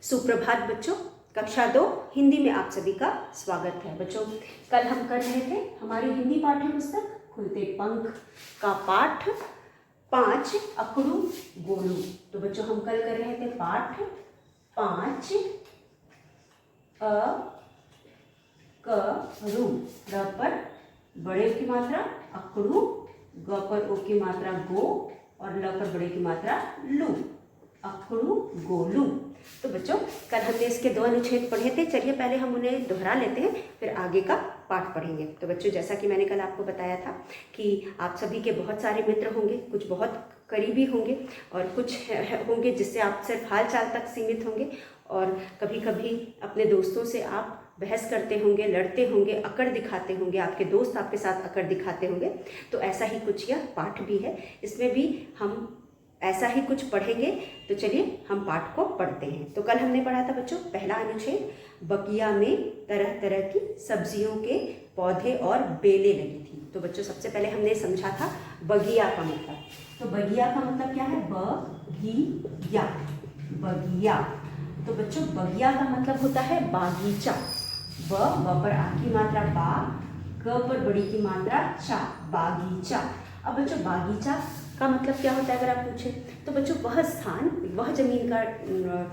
सुप्रभात बच्चों। कक्षा 2 हिंदी में आप सभी का स्वागत है। बच्चों, कल हम कर रहे थे हमारी हिंदी पाठ्य पुस्तक खुलते पंख का पाठ 5 अकड़ू गोलू। तो बच्चों, हम कल कर रहे थे पाठ 5 अ क रू। र पर बड़े की मात्रा अकड़ू, ग पर ओ की मात्रा गो और ल पर बड़े की मात्रा लू। अकड़ू गोलू। तो बच्चों, कल हमने इसके 2 अनुच्छेद पढ़े थे। चलिए पहले हम उन्हें दोहरा लेते हैं, फिर आगे का पाठ पढ़ेंगे। तो बच्चों, जैसा कि मैंने कल आपको बताया था कि आप सभी के बहुत सारे मित्र होंगे, कुछ बहुत करीबी होंगे और कुछ होंगे जिससे आप सिर्फ हाल चाल तक सीमित होंगे, और कभी कभी अपने दोस्तों से आप बहस करते होंगे, लड़ते होंगे, अकड़ दिखाते होंगे, आपके दोस्त आपके साथ अकड़ दिखाते होंगे। तो ऐसा ही कुछ यह पाठ भी है, इसमें भी हम ऐसा ही कुछ पढ़ेंगे। तो चलिए हम पाठ को पढ़ते हैं। तो कल हमने पढ़ा था बच्चों पहला अनुच्छेद, बगिया में तरह तरह की सब्जियों के पौधे और बेलें लगी थी। तो बच्चों, सबसे पहले हमने समझा था बगिया का मतलब। तो बगिया का मतलब क्या है? बगिया, बगिया। तो बच्चों, बगिया का मतलब होता है बागीचा। ब पर आ की मात्रा बा, ग पर बड़ी की मात्रा चा, बागीचा। अब बच्चों, बागीचा का मतलब क्या होता है अगर आप पूछें तो बच्चों, वह स्थान, वह जमीन का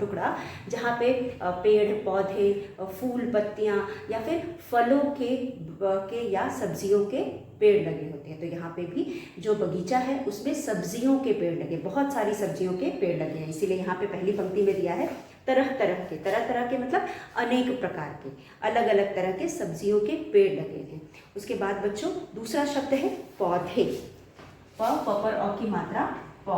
टुकड़ा जहाँ पे पेड़ पौधे, फूल पत्तियाँ या फिर फलों के या सब्जियों के पेड़ लगे होते हैं। तो यहाँ पे भी जो बगीचा है उसमें सब्जियों के पेड़ लगे, बहुत सारी सब्जियों के पेड़ लगे हैं। इसीलिए यहाँ पे पहली पंक्ति में दिया है तरह तरह के मतलब अनेक प्रकार के, अलग अलग तरह के सब्जियों के पेड़ लगे हैं। उसके बाद बच्चों, दूसरा शब्द है पौधे। प पर अ की मात्रा प,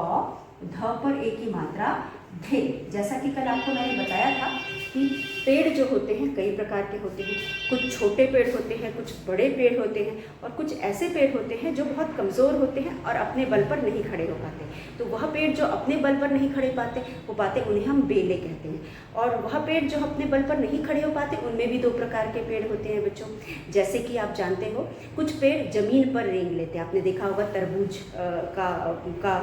ध पर ए की मात्रा धे। जैसा कि कल आपको मैंने बताया था कि पेड़ जो होते हैं कई प्रकार के होते हैं। कुछ छोटे पेड़ होते हैं, कुछ बड़े पेड़ होते हैं, और कुछ ऐसे पेड़ होते हैं जो बहुत कमज़ोर होते हैं और अपने बल पर नहीं खड़े हो पाते। तो वह पेड़ जो अपने बल पर नहीं खड़े हो पाते उन्हें हम बेले कहते हैं। और वह पेड़ जो अपने बल पर नहीं खड़े हो पाते उनमें भी 2 प्रकार के पेड़ होते हैं बच्चों। जैसे कि आप जानते हो, कुछ पेड़ ज़मीन पर रेंग लेते हैं। आपने देखा होगा तरबूज का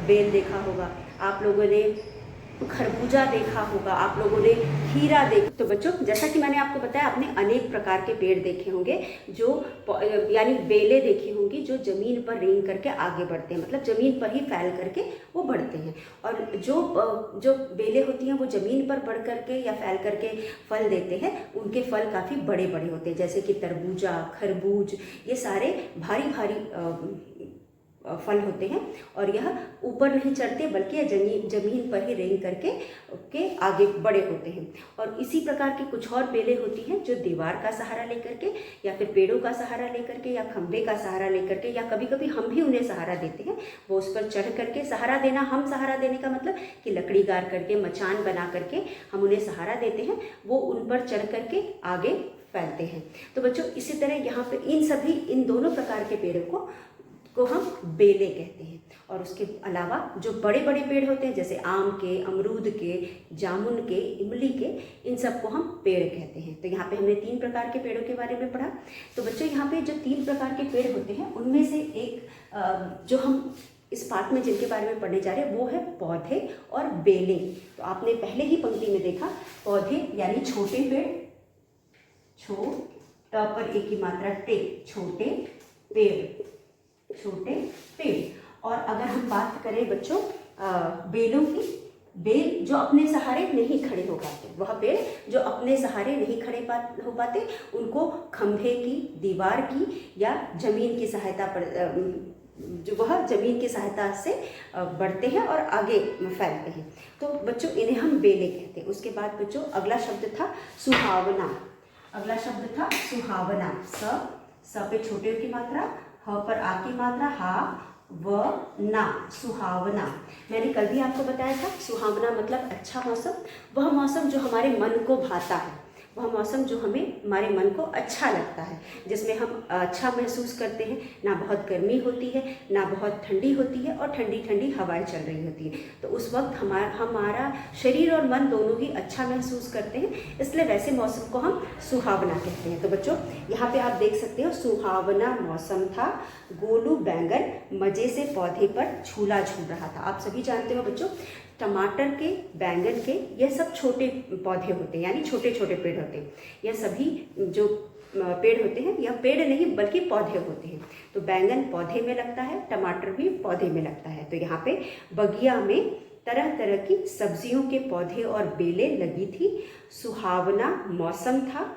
बेल देखा होगा, आप लोगों ने खरबूजा देखा होगा, आप लोगों ने हीरा देखा। तो बच्चों, जैसा कि मैंने आपको बताया, आपने अनेक प्रकार के पेड़ देखे होंगे जो यानी बेलें देखी होंगी जो ज़मीन पर रेंग करके आगे बढ़ते हैं, मतलब ज़मीन पर ही फैल करके वो बढ़ते हैं। और जो बेलें होती हैं वो ज़मीन पर बढ़ करके या फैल करके फल देते हैं, उनके फल काफ़ी बड़े बड़े होते हैं। जैसे कि तरबूजा, खरबूज, ये सारे भारी भारी फल होते हैं और यह ऊपर नहीं चढ़ते बल्कि यह जमीन पर ही रेंग करके आगे बड़े होते हैं। और इसी प्रकार की कुछ और बेलें होती हैं जो दीवार का सहारा लेकर के या फिर पेड़ों का सहारा लेकर के या खंभे का सहारा लेकर के, या कभी कभी हम भी उन्हें सहारा देते हैं। वो उस पर चढ़ करके सहारा देना, हम सहारा देने का मतलब कि लकड़ी गाड़ करके, मचान बना करके हम उन्हें सहारा देते हैं, वो उन पर चढ़ करके आगे फैलते हैं। तो बच्चों, इसी तरह यहाँ पे इन दोनों प्रकार के पेड़ों को हम बेले कहते हैं। और उसके अलावा जो बड़े बड़े पेड़ होते हैं जैसे आम के, अमरूद के, जामुन के, इमली के, इन सब को हम पेड़ कहते हैं। तो यहाँ पे हमने 3 प्रकार के पेड़ों के बारे में पढ़ा। तो बच्चों, यहाँ पे जो 3 प्रकार के पेड़ होते हैं उनमें से एक जो हम इस पाठ में जिनके बारे में पढ़ने जा रहे हैं वो है पौधे और बेलें। तो आपने पहले ही पंक्ति में देखा, पौधे यानी छोटे पेड़, ट पर ए की मात्रा टे, छोटे पेड़, छोटे पेड़। और अगर हम बात करें बच्चों बेलों की, बेल जो अपने सहारे नहीं खड़े हो पाते, वह पेड़ जो अपने सहारे नहीं खड़े हो पाते, उनको खंभे की, दीवार की या जमीन की सहायता पर वह जमीन की सहायता से बढ़ते हैं और आगे फैलते हैं। तो बच्चों, इन्हें हम बेले कहते हैं। उसके बाद बच्चों, अगला शब्द था सुहावना। अगला शब्द था सुहावना। स पे छोटे की मात्रा, ह पर आ की मात्रा हा, व ना, सुहावना। मैंने कल भी आपको बताया था, सुहावना मतलब अच्छा मौसम, वह मौसम जो हमारे मन को भाता है, वह मौसम जो हमारे मन को अच्छा लगता है, जिसमें हम अच्छा महसूस करते हैं। ना बहुत गर्मी होती है, ना बहुत ठंडी होती है, और ठंडी ठंडी हवाएं चल रही होती है। तो उस वक्त हमारा शरीर और मन दोनों ही अच्छा महसूस करते हैं, इसलिए वैसे मौसम को हम सुहावना कहते हैं। तो बच्चों, यहाँ पे आप देख सकते हो, सुहावना मौसम था, गोलू बैंगन मज़े से पौधे पर झूला झूल रहा था। आप सभी जानते हो बच्चों, टमाटर के, बैंगन के, यह सब छोटे पौधे होते हैं, यानी छोटे छोटे पेड़ होते हैं। यह सभी जो पेड़ होते हैं, यह पेड़ नहीं बल्कि पौधे होते हैं। तो बैंगन पौधे में लगता है, टमाटर भी पौधे में लगता है। तो यहाँ पे बगिया में तरह तरह की सब्जियों के पौधे और बेलें लगी थी। सुहावना मौसम था।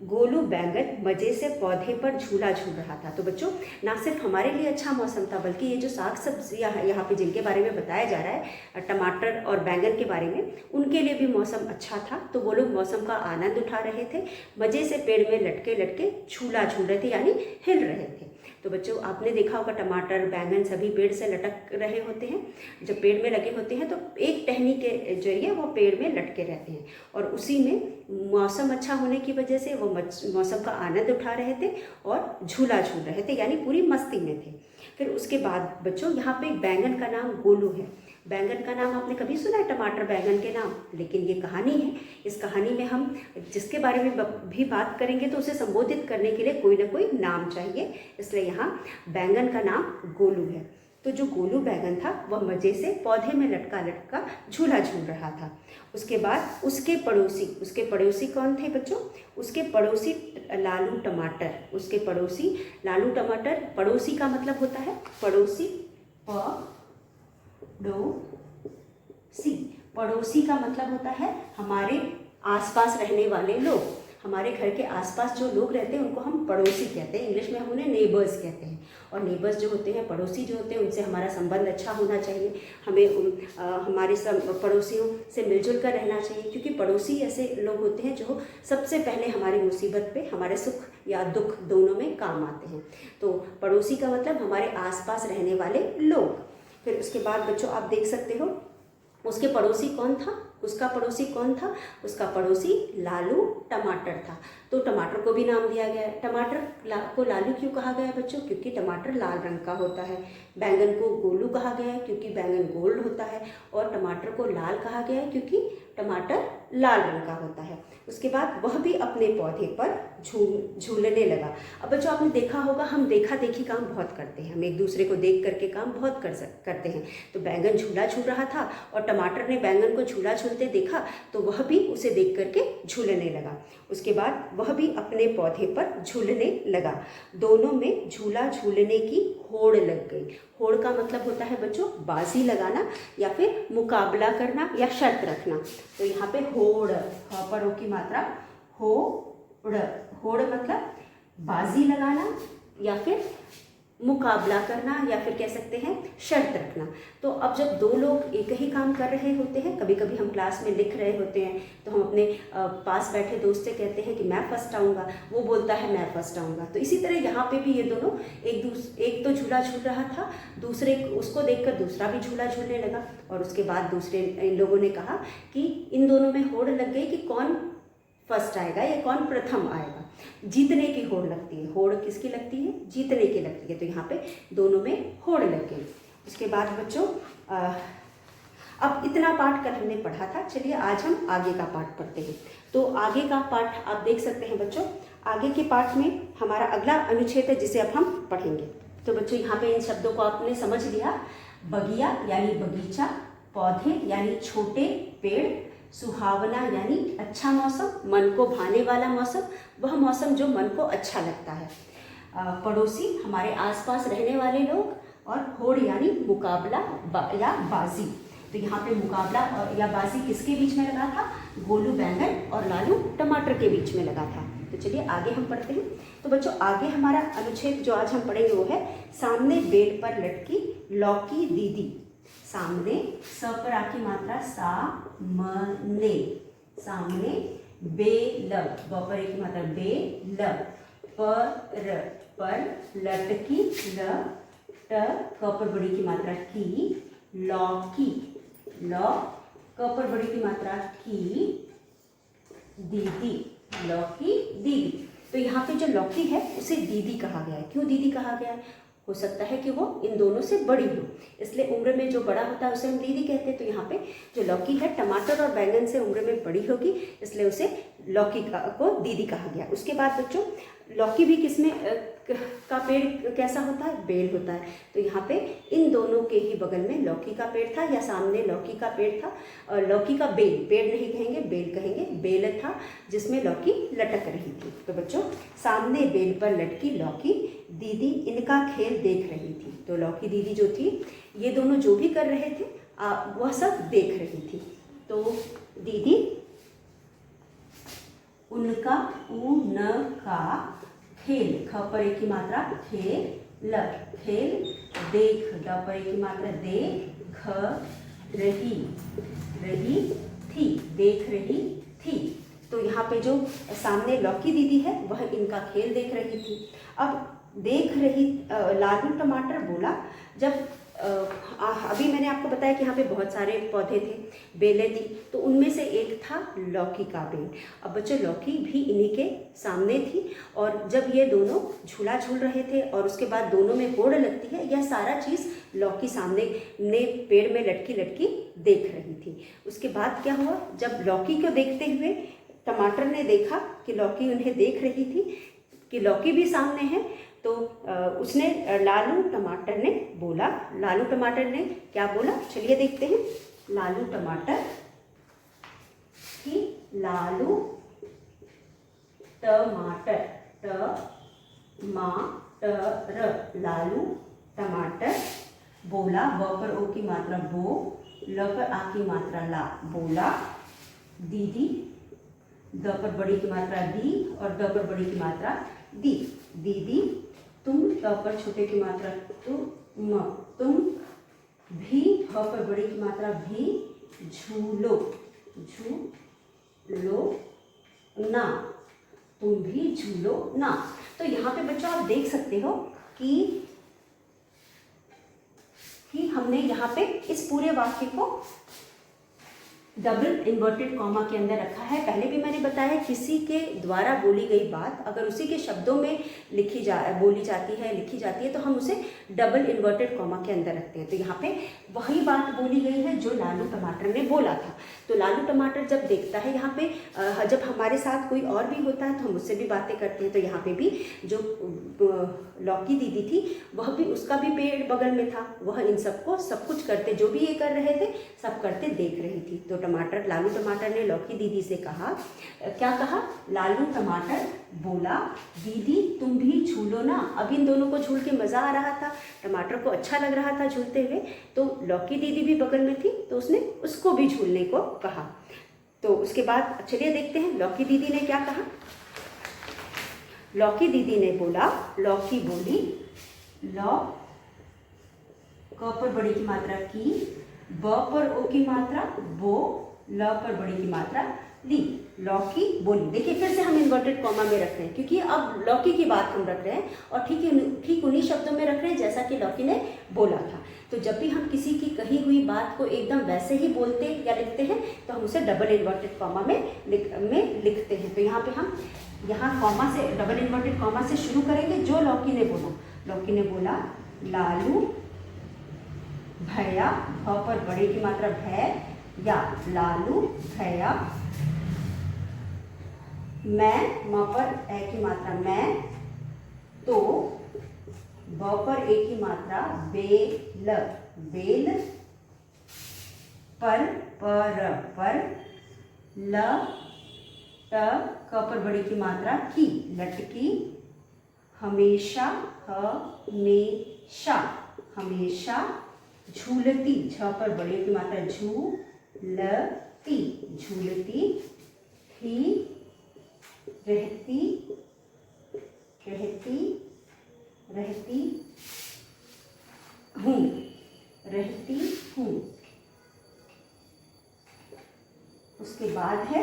गोलू बैंगन मज़े से पौधे पर झूला झूल रहा था। तो बच्चों, ना सिर्फ हमारे लिए अच्छा मौसम था, बल्कि ये जो साग सब्जियाँ यहाँ पे जिनके बारे में बताया जा रहा है, टमाटर और बैंगन के बारे में, उनके लिए भी मौसम अच्छा था। तो वो लोग मौसम का आनंद उठा रहे थे, मज़े से पेड़ में लटके लटके झूला झूल रहे थे, यानी हिल रहे थे। तो बच्चों, आपने देखा होगा टमाटर, बैंगन सभी पेड़ से लटक रहे होते हैं। जब पेड़ में लगे होते हैं तो एक टहनी के जरिए वो पेड़ में लटके रहते हैं, और उसी में मौसम अच्छा होने की वजह से वो मौसम का आनंद उठा रहे थे और झूला झूल रहे थे, यानी पूरी मस्ती में थे। फिर उसके बाद बच्चों, यहाँ पे बैंगन का नाम गोलू है। बैंगन का नाम आपने कभी सुना है, टमाटर बैंगन के नाम? लेकिन ये कहानी है। इस कहानी में हम जिसके बारे में भी बात करेंगे तो उसे संबोधित करने के लिए कोई ना कोई नाम चाहिए, इसलिए यहाँ बैंगन का नाम गोलू है। तो जो गोलू बैंगन था वह मज़े से पौधे में लटका लटका झूला झूल रहा था। उसके बाद उसके पड़ोसी कौन थे बच्चों? उसके पड़ोसी लालू टमाटर। उसके पड़ोसी लालू टमाटर, पड़ोसी का मतलब होता है पड़ोसी, पड़ोसी का मतलब होता है हमारे आसपास रहने वाले लोग। हमारे घर के आसपास जो लोग रहते हैं उनको हम पड़ोसी कहते हैं, इंग्लिश में हम उन्हें नेबर्स कहते हैं। और नेबर्स जो होते हैं, पड़ोसी जो होते हैं, उनसे हमारा संबंध अच्छा होना चाहिए। हमें हमारे सब पड़ोसियों से मिलजुल कर रहना चाहिए, क्योंकि पड़ोसी ऐसे लोग होते हैं जो सबसे पहले हमारी मुसीबत पे, हमारे सुख या दुख दोनों में काम आते हैं। तो पड़ोसी का मतलब हमारे आसपास रहने वाले लोग। फिर उसके बाद बच्चों, आप देख सकते हो उसके पड़ोसी कौन था? उसका पड़ोसी कौन था? उसका पड़ोसी लालू टमाटर था। तो टमाटर को भी नाम दिया गया है। टमाटर को लालू क्यों कहा गया है बच्चों? क्योंकि टमाटर लाल रंग का होता है। बैंगन को गोलू कहा गया है क्योंकि बैंगन गोल्ड होता है। और टमाटर को लाल कहा गया है क्योंकि टमाटर लाल रंग का होता है। उसके बाद वह भी अपने पौधे पर झूलने लगा। अब बच्चों, आपने देखा होगा, हम देखा देखी काम बहुत करते हैं, हम एक दूसरे को देख करके काम बहुत करते हैं। तो बैंगन झूला झूल रहा था और टमाटर ने बैंगन को झूला झूलते देखा, तो वह भी उसे देख करके झूलने लगा। उसके बाद वह भी अपने पौधे पर झूलने लगा। दोनों में झूला झूलने की होड़ लग गई। होड़ का मतलब होता है बच्चों बाजी लगाना या फिर मुकाबला करना या शर्त रखना। तो यहाँ पे होड़, ह पर ओ की मात्रा, होड़, होड़ मतलब बाजी लगाना या फिर मुकाबला करना या फिर कह सकते हैं शर्त रखना। तो अब जब दो लोग एक ही काम कर रहे होते हैं, कभी कभी हम क्लास में लिख रहे होते हैं तो हम अपने पास बैठे दोस्त से कहते हैं कि मैं फर्स्ट आऊँगा, वो बोलता है मैं फर्स्ट आऊँगा। तो इसी तरह यहाँ पे भी ये दोनों एक तो झूला झूल रहा था, दूसरे उसको देखकर दूसरा भी झूला झूलने लगा। और उसके बाद दूसरे इन लोगों ने कहा कि इन दोनों में होड़ लग गई कि कौन फर्स्ट आएगा या कौन प्रथम आएगा। जीतने की होड़ लगती है। होड़ किसकी लगती है? जीतने की लगती है। तो यहाँ पे दोनों में होड़ लग गई। उसके बाद बच्चों, अब इतना पाठ कल हमने पढ़ा था, चलिए आज हम आगे का पाठ पढ़ते हैं। तो आगे का पाठ आप देख सकते हैं बच्चों। आगे के पाठ में हमारा अगला अनुच्छेद है जिसे अब हम पढ़ेंगे। तो बच्चों, यहाँ पे इन शब्दों को आपने समझ लिया। बगिया यानी बगीचा, पौधे यानी छोटे पेड़, सुहावना यानी अच्छा मौसम, मन को भाने वाला मौसम, वह मौसम जो मन को अच्छा लगता है। पड़ोसी हमारे आसपास रहने वाले लोग, और होड़ यानी मुकाबला या बाजी। तो यहाँ पे मुकाबला और या बाजी किसके बीच में लगा था? गोलू बैंगन और लालू टमाटर के बीच में लगा था। तो चलिए आगे हम पढ़ते हैं। तो बच्चों, आगे हमारा अनुच्छेद जो आज हम पढ़ेंगे वो है सामने बेल पर लटकी लौकी दीदी। सामने, स पर आ की मात्रा सामने, सामने, बेल, ब पर ए की मात्रा बेल, पर लटकी, ल ट, क पर बड़ी की मात्रा की, लौकी, लौ, क पर बड़ी की मात्रा की, दीदी, लौकी दीदी। तो यहाँ पे जो लौकी है उसे दीदी कहा गया है। क्यों दीदी कहा गया है? हो सकता है कि वो इन दोनों से बड़ी हो, इसलिए उम्र में जो बड़ा होता है उसे हम दीदी कहते हैं। तो यहाँ पे जो लौकी है टमाटर और बैंगन से उम्र में बड़ी होगी, इसलिए उसे लौकी को दीदी कहा गया। उसके बाद बच्चों, लौकी भी किस में का पेड़ कैसा होता है? बेल होता है। तो यहाँ पे इन दोनों के ही बगल में लौकी का पेड़ था, या सामने लौकी का पेड़ था, और लौकी का बेल, पेड़ नहीं कहेंगे बेल कहेंगे, बेल था जिसमें लौकी लटक रही थी। तो बच्चों सामने बेल पर लटकी लौकी दीदी इनका खेल देख रही थी। तो लौकी दीदी जो थी, ये दोनों जो भी कर रहे थे वह सब देख रही थी। तो दीदी उनका उनका खेल, ख पर एक की मात्रा खेल, खेल देख, द पर एक की मात्रा देख रही थी, देख रही थी। तो यहाँ पे जो सामने लौकी दीदी है वह इनका खेल देख रही थी। अब देख रही लालू टमाटर बोला, जब अभी मैंने आपको बताया कि यहाँ पे बहुत सारे पौधे थे, बेलें थी, तो उनमें से एक था लौकी का बेल। अब बच्चों लौकी भी इन्हीं के सामने थी, और जब ये दोनों झूला झूल रहे थे और उसके बाद दोनों में होड़ लगती है, यह सारा चीज़ लौकी सामने ने पेड़ में लटकी लटकी देख रही थी। उसके बाद क्या हुआ, जब लौकी को देखते हुए टमाटर ने देखा कि लौकी उन्हें देख रही थी, कि लौकी भी सामने है, तो उसने लालू टमाटर ने बोला, लालू टमाटर ने क्या बोला, चलिए देखते हैं। लालू टमाटर कि लालू टमाटर, लालू टमाटर बोला, ब पर ओ की मात्रा बो, ल पर आ की मात्रा ला, बोला दीदी, द पर बड़ी की मात्रा दी और द पर बड़ी की मात्रा दी, दीदी तुम, त पर छोटे की मात्रा तुम भी, ह पर बड़ी की मात्रा भी, झूलो ना, तुम भी झूलो ना। तो यहाँ पे बच्चों आप देख सकते हो कि हमने यहाँ पे इस पूरे वाक्य को डबल इन्वर्टेड कॉमा के अंदर रखा है। पहले भी मैंने बताया किसी के द्वारा बोली गई बात अगर उसी के शब्दों में बोली जाती है, लिखी जाती है, तो हम उसे डबल इन्वर्टेड कॉमा के अंदर रखते हैं। तो यहाँ पे वही बात बोली गई है जो लालू टमाटर ने बोला था। तो लालू टमाटर जब देखता है यहाँ पे, जब हमारे साथ कोई और भी होता है तो हम उससे भी बातें करते हैं। तो यहाँ पे भी जो लौकी दीदी थी वह भी, उसका भी पेड़ बगल में था, वह इन सबको सब कुछ करते, जो भी ये कर रहे थे सब करते देख रही थी। तो लालू टमाटर ने लौकी दीदी से कहा, क्या कहा, लालू टमाटर बोला दीदी तुम भी झूलो ना। अब इन दोनों को झूल के मज़ा आ रहा था, टमाटर को अच्छा लग रहा था झूलते हुए, तो लौकी दीदी भी बगल में थी तो उसने उसको भी झूलने को कहा। तो उसके बाद चलिए देखते हैं लौकी दीदी ने क्या कहा। लौकी दीदी ने बोला, लौकी बोली, क पर बड़ी की मात्रा की, ब पर ओ की मात्रा बो, ल पर बड़ी की मात्रा ली, लौकी बोली। देखिए फिर से हम इन्वर्टेड कॉमा में रख रहे हैं क्योंकि अब लौकी की बात हम रख रहे हैं और ठीक उन्हीं शब्दों में रख रहे हैं जैसा कि लौकी ने बोला था। तो जब भी हम किसी की कही हुई बात को एकदम वैसे ही बोलते या लिखते हैं तो हम उसे डबल इन्वर्टेड कॉमा में लिखते हैं। तो यहाँ पे हम कॉमा से, डबल इन्वर्टेड कॉमा से शुरू करेंगे जो लौकी ने बोला। लौकी ने बोला, लालू भैया, भ पर बड़े की मात्रा भै, या लालू भैया, मैं, म पर ए की मात्रा मैं, तो ब पर ए की मात्रा बेल, बेल, पर ल, ट, क पर बड़ी की मात्रा की, लटकी, हमेशा, हमेशा, झूलती, झ पर बड़े की मात्रा झूलती, झूलती ही रहती हूँ। उसके बाद है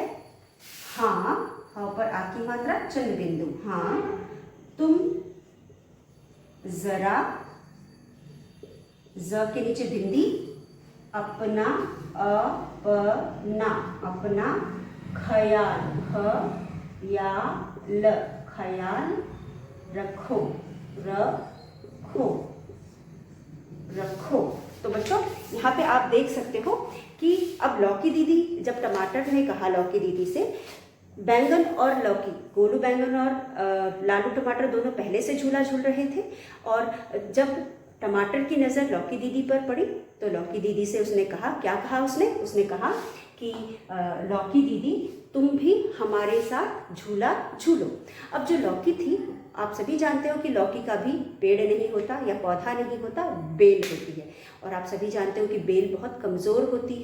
हाँ, ह पर आ की मात्रा चंद्र बिंदु, हाँ तुम जरा, ज के नीचे बिंदी, अपना ख्याल, ख्याल रखो। तो बच्चों यहाँ पे आप देख सकते हो कि अब लौकी दीदी, जब टमाटर ने कहा लौकी दीदी से बैंगन और लौकी, गोलू बैंगन और लालू टमाटर दोनों पहले से झूला झूल रहे थे। और जब टमाटर की नज़र लौकी दीदी पर पड़ी तो लौकी दीदी से उसने कहा, क्या कहा उसने कहा कि लौकी दीदी तुम भी हमारे साथ झूला झूलो। अब जो लौकी थी, आप सभी जानते हो कि लौकी का भी पेड़ नहीं होता या पौधा नहीं होता, बेल होती है। और आप सभी जानते हो कि बेल बहुत कमज़ोर होती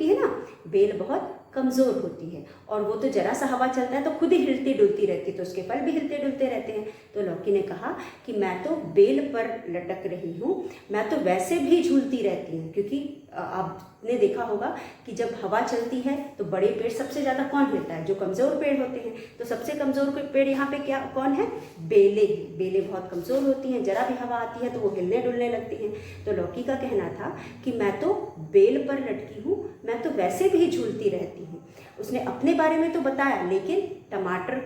है ना, बेल बहुत कमज़ोर होती है। और वो तो जरा सा हवा चलता है तो खुद ही हिलती डुलती रहती है, तो उसके फल भी हिलते डुलते रहते हैं। तो लौकी ने कहा कि मैं तो बेल पर लटक रही हूँ, मैं तो वैसे भी झूलती रहती हूँ। क्योंकि आपने देखा होगा कि जब हवा चलती है तो बड़े पेड़ सबसे ज़्यादा कौन हिलता है? जो कमज़ोर पेड़ होते हैं। तो सबसे कमज़ोर पेड़ यहाँ पे कौन है? बेलें बहुत कमज़ोर होती हैं, जरा भी हवा आती है तो वो हिलने डुलने लगती हैं। तो लौकी का कहना था कि मैं तो बेल पर लटकी हूँ, मैं तो वैसे भी झूलती रहती हूँ। उसने अपने बारे में तो बताया, लेकिन टमाटर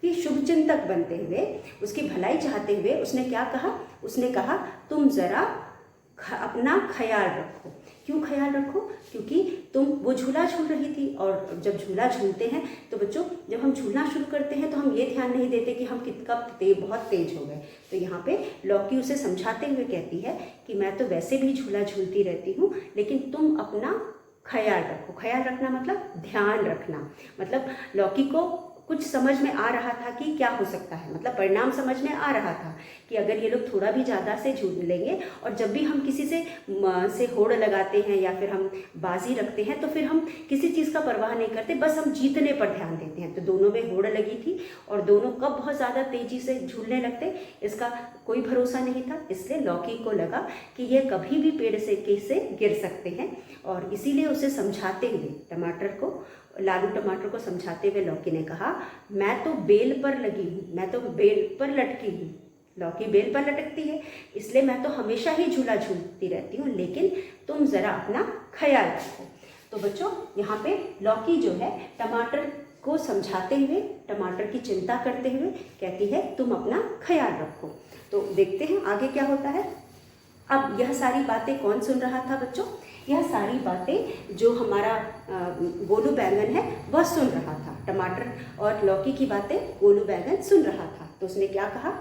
की शुभचिंतक बनते हुए, उसकी भलाई चाहते हुए उसने क्या कहा? उसने कहा तुम ज़रा अपना ख्याल रखो। क्यों ख्याल रखो? क्योंकि वो झूला झूल रही थी, और जब झूला झूलते हैं तो बच्चों, जब हम झूलना शुरू करते हैं तो हम ये ध्यान नहीं देते कि हम बहुत तेज हो गए। तो यहाँ पे लौकी उसे समझाते हुए कहती है कि मैं तो वैसे भी झूला झूलती रहती हूँ, लेकिन तुम अपना ख्याल रखो। ख्याल रखना मतलब ध्यान रखना। मतलब लौकी को कुछ समझ में आ रहा था कि क्या हो सकता है, मतलब परिणाम समझ में आ रहा था कि अगर ये लोग थोड़ा भी ज़्यादा से झूल लेंगे, और जब भी हम किसी से होड़ लगाते हैं या फिर हम बाजी रखते हैं तो फिर हम किसी चीज़ का परवाह नहीं करते, बस हम जीतने पर ध्यान देते हैं। तो दोनों में होड़ लगी थी और दोनों कब बहुत ज़्यादा तेज़ी से झूलने लगते इसका कोई भरोसा नहीं था। इसलिए लौकी को लगा कि ये कभी भी पेड़ से गिर सकते हैं, और इसीलिए उसे समझाते हुए लालू टमाटर को समझाते हुए लौकी ने कहा, मैं तो बेल पर लगी हूँ, मैं तो बेल पर लटकी हूँ। लौकी बेल पर लटकती है, इसलिए मैं तो हमेशा ही झूला झूलती रहती हूँ, लेकिन तुम ज़रा अपना ख्याल रखो। तो बच्चों, यहाँ पे लौकी जो है टमाटर को समझाते हुए, टमाटर की चिंता करते हुए कहती है तुम अपना ख्याल रखो। तो देखते हैं आगे क्या होता है। अब यह सारी बातें कौन सुन रहा था बच्चों? यह सारी बातें जो हमारा गोलू बैंगन है वह सुन रहा था। टमाटर और लौकी की बातें गोलू बैंगन सुन रहा था। तो उसने क्या कहा?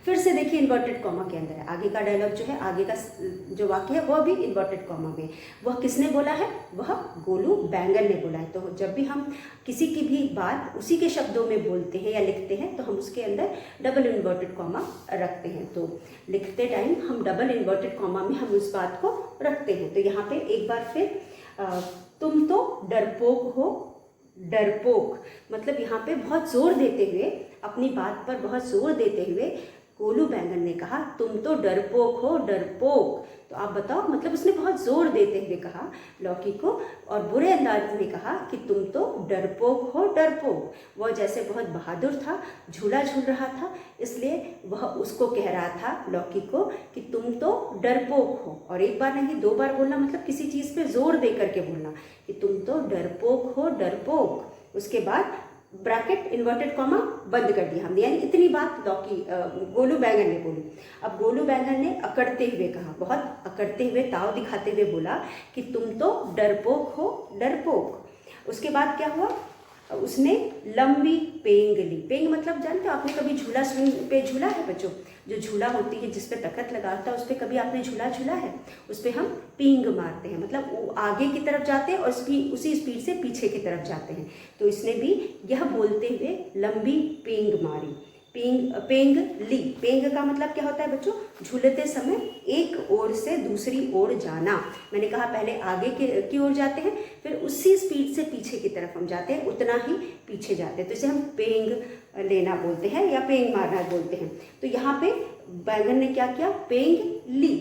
फिर से देखिए, इन्वर्टेड कॉमा के अंदर है। आगे का डायलॉग जो है, आगे का जो वाक्य है वह भी इन्वर्टेड कॉमा में। वह किसने बोला है? वह गोलू बैंगन ने बोला है। तो जब भी हम किसी की भी बात उसी के शब्दों में बोलते हैं या लिखते हैं तो हम उसके अंदर डबल इन्वर्टेड कॉमा रखते हैं। तो लिखते टाइम हम डबल इन्वर्टेड कॉमा में हम उस बात को रखते हैं। तो यहाँ पे एक बार फिर तुम तो डरपोक हो। डरपोक मतलब यहाँ पे बहुत जोर देते हुए, अपनी बात पर बहुत जोर देते हुए गोलू बैंगन ने कहा तुम तो डरपोक हो, डरपोक। तो आप बताओ, मतलब उसने बहुत जोर देते हुए कहा लौकी को, और बुरे अंदाज में कहा कि तुम तो डरपोक हो, डरपोक। वह जैसे बहुत बहादुर था, झूला झूल रहा था, इसलिए वह उसको कह रहा था लौकी को कि तुम तो डरपोक हो। और एक बार नहीं, दो बार बोलना, मतलब किसी चीज़ पे जोर दे करके बोलना कि तुम तो डरपोक हो, डरपोक। उसके बाद ब्रैकेट इन्वर्टेड कॉमा बंद कर दिया हमने, यानी इतनी बात गोलू बैंगन ने बोली। अब गोलू बैंगन ने अकड़ते हुए कहा, बहुत अकड़ते हुए, ताव दिखाते हुए बोला कि तुम तो डरपोक हो, डरपोक। उसके बाद क्या हुआ? उसने लंबी पेंग ली। पेंग मतलब जानते हो, आपने कभी झूला स्विंग पे झूला है बच्चों? जो झूला होती है जिस पे तखत लगा होता है, उस पर कभी आपने झूला झूला है? उस पर हम पींग मारते हैं, मतलब वो आगे की तरफ जाते हैं और उसी स्पीड से पीछे की तरफ जाते हैं। तो इसने भी यह बोलते हुए लंबी पींग मारी। पेंग ली। पेंग का मतलब क्या होता है बच्चों? झूलते समय एक ओर से दूसरी ओर जाना। मैंने कहा पहले आगे की ओर जाते हैं, फिर उसी स्पीड से पीछे की तरफ हम जाते हैं, उतना ही पीछे जाते हैं। तो इसे हम पेंग लेना बोलते हैं या पेंग मारना बोलते हैं। तो यहाँ पे बैंगन ने क्या किया? पेंग ली।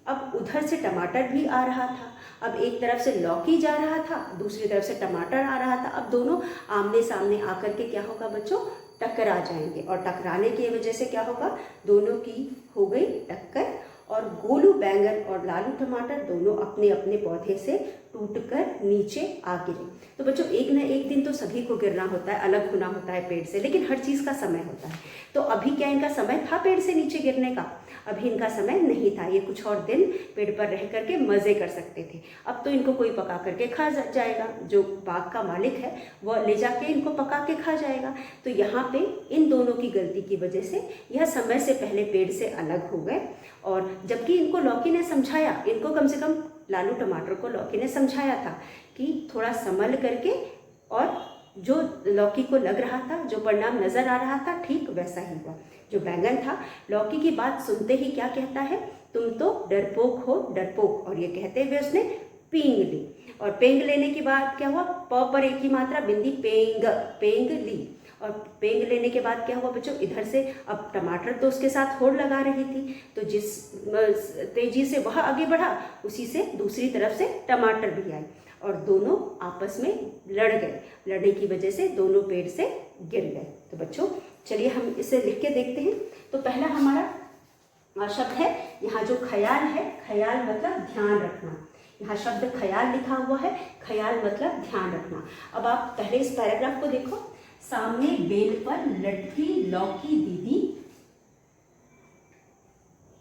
अब उधर से टमाटर भी आ रहा था। अब एक तरफ से लौकी जा रहा था, दूसरी तरफ से टमाटर आ रहा था। अब दोनों आमने सामने आकर के क्या होगा बच्चों? टकरा जाएंगे। और टकराने की वजह से क्या होगा? दोनों की हो गई टक्कर, और गोलू बैंगन और लालू टमाटर दोनों अपने अपने पौधे से टूटकर नीचे आ गिरे। तो बच्चों एक न एक दिन तो सभी को गिरना होता है, अलग होना होता है पेड़ से, लेकिन हर चीज़ का समय होता है। तो अभी क्या इनका समय था पेड़ से नीचे गिरने का? अभी इनका समय नहीं था, ये कुछ और दिन पेड़ पर रह करके मज़े कर सकते थे। अब तो इनको कोई पका करके खा जाएगा, जो बाग का मालिक है वह ले जाके इनको पका के खा जाएगा। तो यहाँ पे इन दोनों की गलती की वजह से यह समय से पहले पेड़ से अलग हो गए। और जबकि इनको लौकी ने समझाया, इनको कम से कम लालू टमाटर को लौकी ने समझाया था कि थोड़ा संभल करके, और जो लौकी को लग रहा था, जो परिणाम नज़र आ रहा था, ठीक वैसा ही हुआ। जो बैंगन था लौकी की बात सुनते ही क्या कहता है, तुम तो डरपोक हो डरपोक, और ये कहते हुए उसने पींग ली। और पेंग लेने के बाद क्या हुआ, प पर एक ही मात्रा बिंदी, पेंग, पेंग ली। और पेंग लेने के बाद क्या हुआ बच्चों, इधर से अब टमाटर तो उसके साथ होड़ लगा रही थी, तो जिस तेजी से वह आगे बढ़ा उसी से दूसरी तरफ से टमाटर भी आए और दोनों आपस में लड़ गए। लड़ने की वजह से दोनों पेड़ से गिर गए। तो बच्चों चलिए हम इसे लिख के देखते हैं। तो पहला हमारा शब्द है यहाँ जो ख्याल है, ख्याल मतलब ध्यान रखना। यहाँ शब्द ख्याल लिखा हुआ है, ख्याल मतलब ध्यान रखना। अब आप पहले इस पैराग्राफ को देखो। सामने बेल पर लटकी लौकी दीदी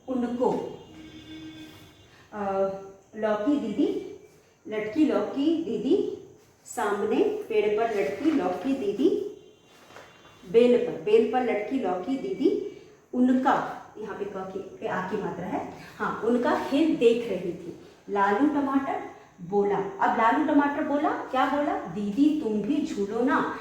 उनको, लौकी दीदी, लटकी लौकी दीदी, सामने पेड़ पर लटकी लौकी दीदी, बेल पर लटकी लौकी दीदी उनका, यहाँ पे आ की मात्रा है, हाँ, उनका खेल देख रही थी। लालू टमाटर बोला, अब लालू टमाटर बोला, क्या बोला, दीदी तुम भी झूलो ना।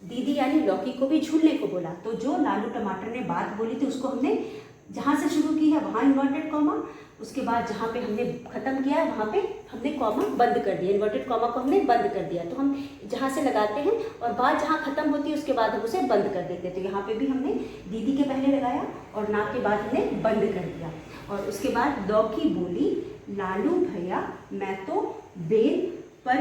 दीदी यानी लौकी को भी झूलने को बोला। तो जो लालू टमाटर ने बात बोली थी उसको हमने जहाँ से शुरू की है वहाँ इन्वर्टेड कॉमा, उसके बाद जहाँ पे हमने ख़त्म किया है वहाँ पे हमने कॉमा बंद कर दिया, इन्वर्टेड कॉमा को हमने बंद कर दिया। तो हम जहाँ से लगाते हैं और बात जहाँ ख़त्म होती है उसके बाद हम उसे बंद कर देते हैं। तो यहाँ पे भी हमने दीदी के पहले लगाया और ना के बाद हमने बंद कर दिया। और उसके बाद लौकी बोली, लालू भैया मैं तो बेल पर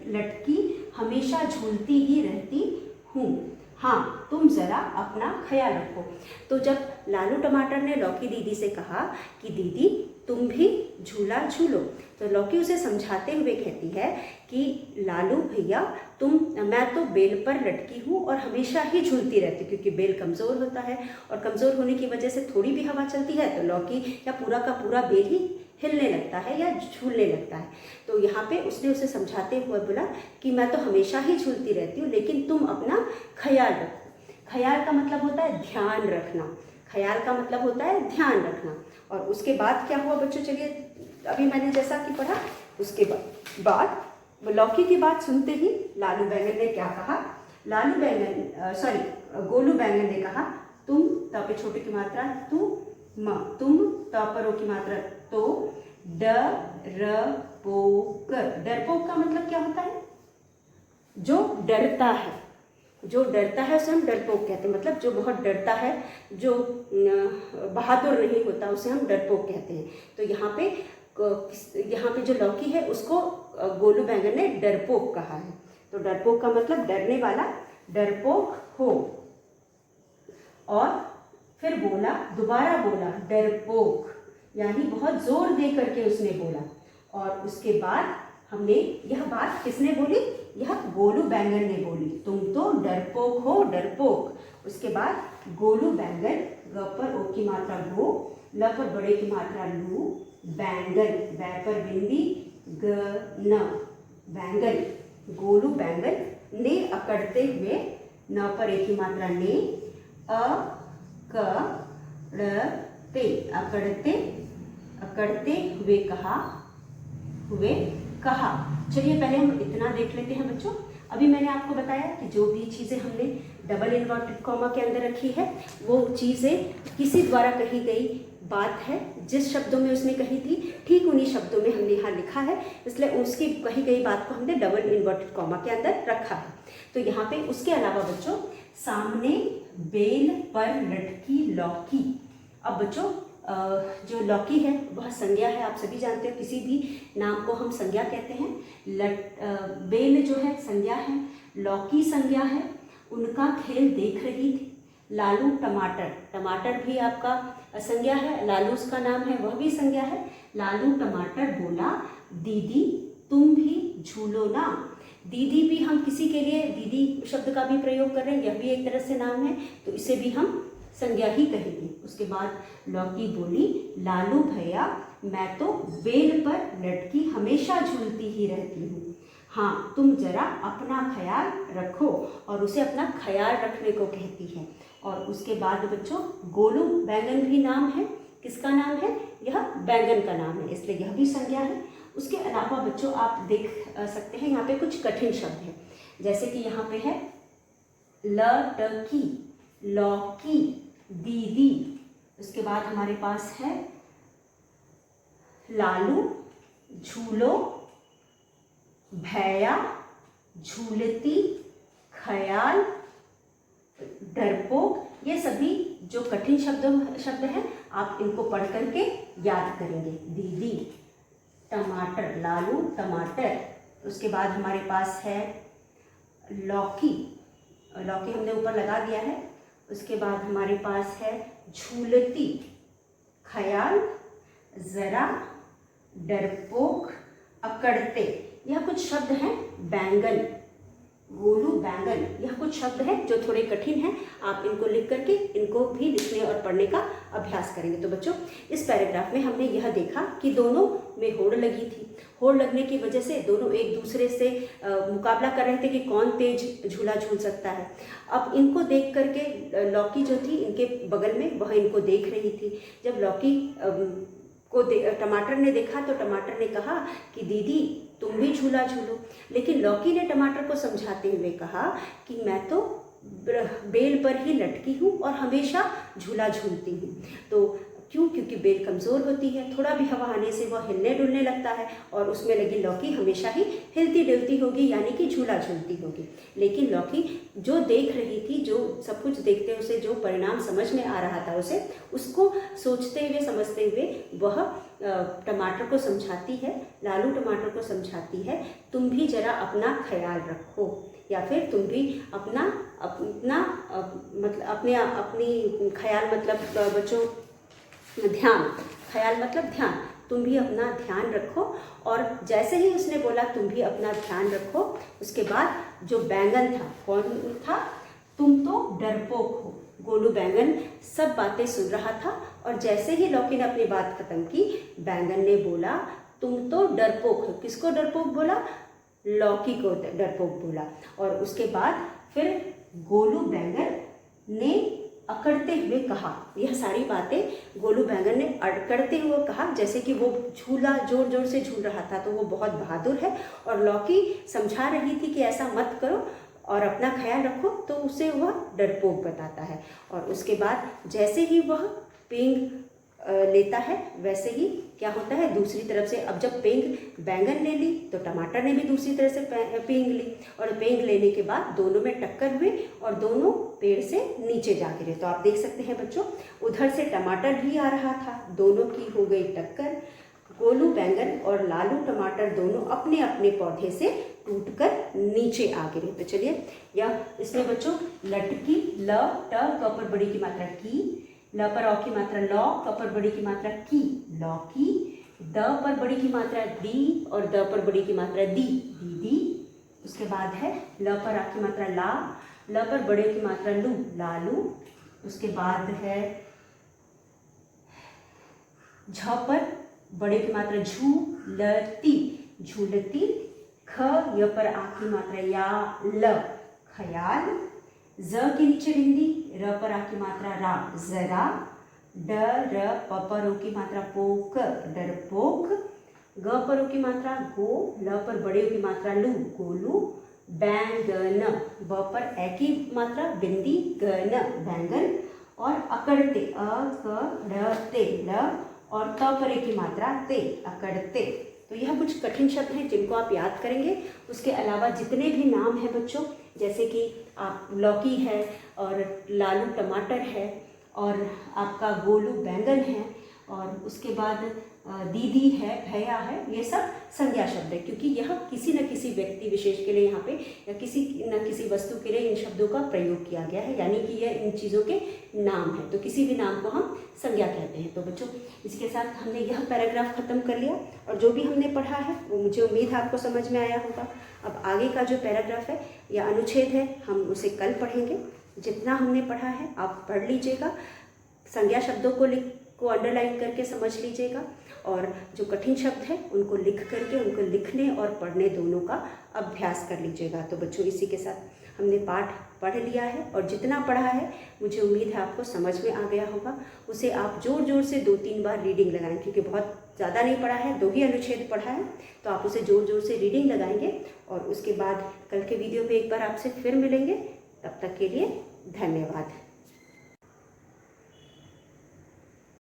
लटकी हमेशा झूलती ही रहती हूँ, हाँ तुम ज़रा अपना ख्याल रखो। तो जब लालू टमाटर ने लौकी दीदी से कहा कि दीदी तुम भी झूला झूलो, तो लौकी उसे समझाते हुए कहती है कि लालू भैया मैं तो बेल पर लटकी हूँ और हमेशा ही झूलती रहती, क्योंकि बेल कमज़ोर होता है और कमज़ोर होने की वजह से थोड़ी भी हवा चलती है तो लौकी या पूरा का पूरा बेल ही हिलने लगता है या झूलने लगता है। तो यहाँ पे उसने उसे समझाते हुए बोला कि मैं तो हमेशा ही झूलती रहती हूँ, लेकिन तुम अपना ख्याल रखो। ख्याल का मतलब होता है ध्यान रखना, ख्याल का मतलब होता है ध्यान रखना। और उसके बाद क्या हुआ बच्चों, चलिए अभी मैंने जैसा कि पढ़ा, उसके बाद लौकी की बात सुनते ही लालू बैंगन ने क्या कहा, गोलू बैंगन ने कहा, तुम पे छोटे की मात्रा तुम पर ओ की मात्रा तो, डरपोक। डरपोक का मतलब क्या होता है, जो डरता है, जो डरता है उसे हम डरपोक कहते हैं। मतलब जो बहुत डरता है, जो बहादुर नहीं होता उसे हम डरपोक कहते हैं। तो यहाँ पे जो लौकी है उसको गोलू बैंगन ने डरपोक कहा है। तो डरपोक का मतलब डरने वाला, डरपोक हो। और फिर बोला, दोबारा बोला डरपोक, यानी बहुत जोर दे करके उसने बोला। और उसके बाद हमने यह बात किसने बोली, यह गोलू बैंगन ने बोली, तुम तो डरपोक हो डरपोक। उसके बाद गोलू बैंगन, ग पर ओ की मात्रा गो, ल पर बड़े की मात्रा लू, बैंगन, बै पर बिंदी ग न, बैंगन, गोलू बैंगन ने अकड़ते हुए, न पर एक की मात्रा ने, अकड़ते हुए कहा। चलिए पहले हम इतना देख लेते हैं बच्चों। अभी मैंने आपको बताया कि जो भी चीज़ें हमने डबल इन्वर्टेड कॉमा के अंदर रखी है वो चीज़ें किसी द्वारा कही गई बात है, जिस शब्दों में उसने कही थी ठीक उन्हीं शब्दों में हमने यहाँ लिखा है, इसलिए उसकी कही गई बात को हमने डबल इन्वर्टेड कॉमा के अंदर रखा है। तो यहाँ पे उसके अलावा बच्चों, सामने बेल पर लटकी लौकी। अब बच्चों जो लौकी है वह संज्ञा है, आप सभी जानते हो किसी भी नाम को हम संज्ञा कहते हैं। बेल जो है संज्ञा है, लौकी संज्ञा है। उनका खेल देख रही थी। लालू टमाटर, टमाटर भी आपका संज्ञा है, लालू उसका नाम है, वह भी संज्ञा है। लालू टमाटर बोला, दीदी तुम भी झूलो ना। दीदी भी हम किसी के लिए दीदी शब्द का भी प्रयोग कर रहे हैं, यह भी एक तरह से नाम है, तो इसे भी हम संज्ञा ही कहेंगे। उसके बाद लौकी बोली, लालू भैया मैं तो बेल पर लटकी हमेशा झूलती ही रहती हूँ। हाँ, तुम जरा अपना ख्याल रखो, और उसे अपना ख्याल रखने को कहती है। और उसके बाद बच्चों गोलू बैंगन भी नाम है। किसका नाम है? यह बैंगन का नाम है, इसलिए यह भी संज्ञा है। उसके अलावा बच्चों आप देख सकते हैं यहाँ पे कुछ कठिन शब्द हैं, जैसे कि यहाँ पे है लटकी, लौकी, दीदी। उसके बाद हमारे पास है लालू, झूलो, भैया, झूलती, ख्याल, डरपोक। ये सभी जो कठिन शब्द हैं आप इनको पढ़ करके याद करेंगे। दीदी, टमाटर, लालू टमाटर। उसके बाद हमारे पास है लौकी, लौकी हमने ऊपर लगा दिया है। उसके बाद हमारे पास है झूलती, ख्याल, जरा, डरपोक, अकड़ते। यह कुछ शब्द हैं। बैंगन, गोलू बैंगन, यह कुछ शब्द हैं जो थोड़े कठिन हैं। आप इनको लिख करके इनको भी लिखने और पढ़ने का अभ्यास करेंगे। तो बच्चों इस पैराग्राफ में हमने यह देखा कि दोनों में होड़ लगी थी। होड़ लगने की वजह से दोनों एक दूसरे से मुकाबला कर रहे थे कि कौन तेज झूला झूल सकता है। अब इनको देख करके लौकी जो थी इनके बगल में, वह इनको देख रही थी। जब लौकी को टमाटर ने देखा तो टमाटर ने कहा कि दीदी तुम भी झूला झूलो। लेकिन लौकी ने टमाटर को समझाते हुए कहा कि मैं तो बेल पर ही लटकी हूँ और हमेशा झूला झूलती हूँ। तो क्योंकि बेल कमज़ोर होती है, थोड़ा भी हवा आने से वह हिलने डुलने लगता है और उसमें लगी लौकी हमेशा ही हिलती डुलती होगी, यानी कि झूला झूलती होगी। लेकिन लौकी जो देख रही थी, जो सब कुछ देखते उसे जो परिणाम समझ में आ रहा था उसे, उसको सोचते हुए समझते हुए वह टमाटर को समझाती है, लालू टमाटर को समझाती है, तुम भी जरा अपना ख्याल रखो, या फिर तुम भी अपना मतलब अपनी ख्याल मतलब बच्चों ध्यान, ख्याल मतलब ध्यान, तुम भी अपना ध्यान रखो। और जैसे ही उसने बोला तुम भी अपना ध्यान रखो, उसके बाद जो बैंगन था, कौन था? तुम तो डरपोक हो। गोलू बैंगन सब बातें सुन रहा था और जैसे ही लौकी ने अपनी बात खत्म की, बैंगन ने बोला तुम तो डरपोक हो। किसको डरपोक बोला? लौकी को डरपोक बोला। और उसके बाद फिर गोलू बैंगन ने अकड़ते हुए कहा, यह सारी बातें गोलू बैंगन ने अकड़ते हुए कहा, जैसे कि वो झूला जोर जोर से झूल रहा था तो वो बहुत बहादुर है। और लौकी समझा रही थी कि ऐसा मत करो और अपना ख्याल रखो, तो उसे वह डरपोक बताता है। और उसके बाद जैसे ही वह पेंग लेता है वैसे ही क्या होता है, दूसरी तरफ से अब जब पेंग बैंगन ले ली तो टमाटर ने भी दूसरी तरफ से पेंग ली, और पेंग लेने के बाद दोनों में टक्कर हुई और दोनों पेड़ से नीचे जा गिरे। तो आप देख सकते हैं बच्चों, उधर से टमाटर भी आ रहा था, दोनों की हो गई टक्कर। गोलू बैंगन और लालू टमाटर दोनों अपने अपने पौधे से टूटकर नीचे आ गिरे। तो चलिए यह इसमें बच्चों लटकी, ल ट क पर बड़ी की मात्रा की, ल पर औ की मात्रा लौ, क पर बड़ी की मात्रा की, लौकी, द पर बड़ी की मात्रा दी और द पर बड़ी की मात्रा दी, दीदी। उसके बाद है ल पर आ की मात्रा ला, ल पर बड़े की मात्रा लू, लालू। उसके बाद है झ पर बड़े की मात्रा झू, लती, झूलती। ख य पर आ की मात्रा या, ल, ख्याल। ज के नीचे बिंदी, र पर आ की मात्रा रा, जरा। ड र प पर ओ की मात्रा पोक, डरपोक। ग पर ओ की मात्रा गो, ल पर बड़े ओ की मात्रा लू, गोलू। बैंगन, ब पर ए की मात्रा बिंदी, गन, बैंगन। और अकड़ते, अ क ड़ ते, ल, और त पर ए की मात्रा ते, अकड़ते। तो यह कुछ कठिन शब्द हैं जिनको आप याद करेंगे। उसके अलावा जितने भी नाम हैं बच्चों, जैसे कि आप लौकी है और लालू टमाटर है और आपका गोलू बैंगन है, और उसके बाद दीदी है, भैया है, ये सब संज्ञा शब्द है, क्योंकि यह किसी न किसी व्यक्ति विशेष के लिए यहाँ पे या किसी न किसी वस्तु के लिए इन शब्दों का प्रयोग किया गया है, यानी कि यह इन चीज़ों के नाम है। तो किसी भी नाम को हम संज्ञा कहते हैं। तो बच्चों, इसके साथ हमने यह पैराग्राफ खत्म कर लिया और जो भी हमने पढ़ा है वो मुझे उम्मीद है आपको समझ में आया होगा। अब आगे का जो पैराग्राफ है या अनुच्छेद है हम उसे कल पढ़ेंगे। जितना हमने पढ़ा है आप पढ़ लीजिएगा, संज्ञा शब्दों को अंडरलाइन करके समझ लीजिएगा और जो कठिन शब्द है उनको लिख करके उनको लिखने और पढ़ने दोनों का अभ्यास कर लीजिएगा। तो बच्चों, इसी के साथ हमने पाठ पढ़ लिया है और जितना पढ़ा है मुझे उम्मीद है आपको समझ में आ गया होगा। उसे आप ज़ोर ज़ोर से 2-3 बार रीडिंग लगाएं, क्योंकि बहुत ज़्यादा नहीं पढ़ा है, 2 ही अनुच्छेद पढ़ा है, तो आप उसे ज़ोर ज़ोर से रीडिंग लगाएंगे और उसके बाद कल के वीडियो में एक बार आपसे फिर मिलेंगे। तब तक के लिए धन्यवाद।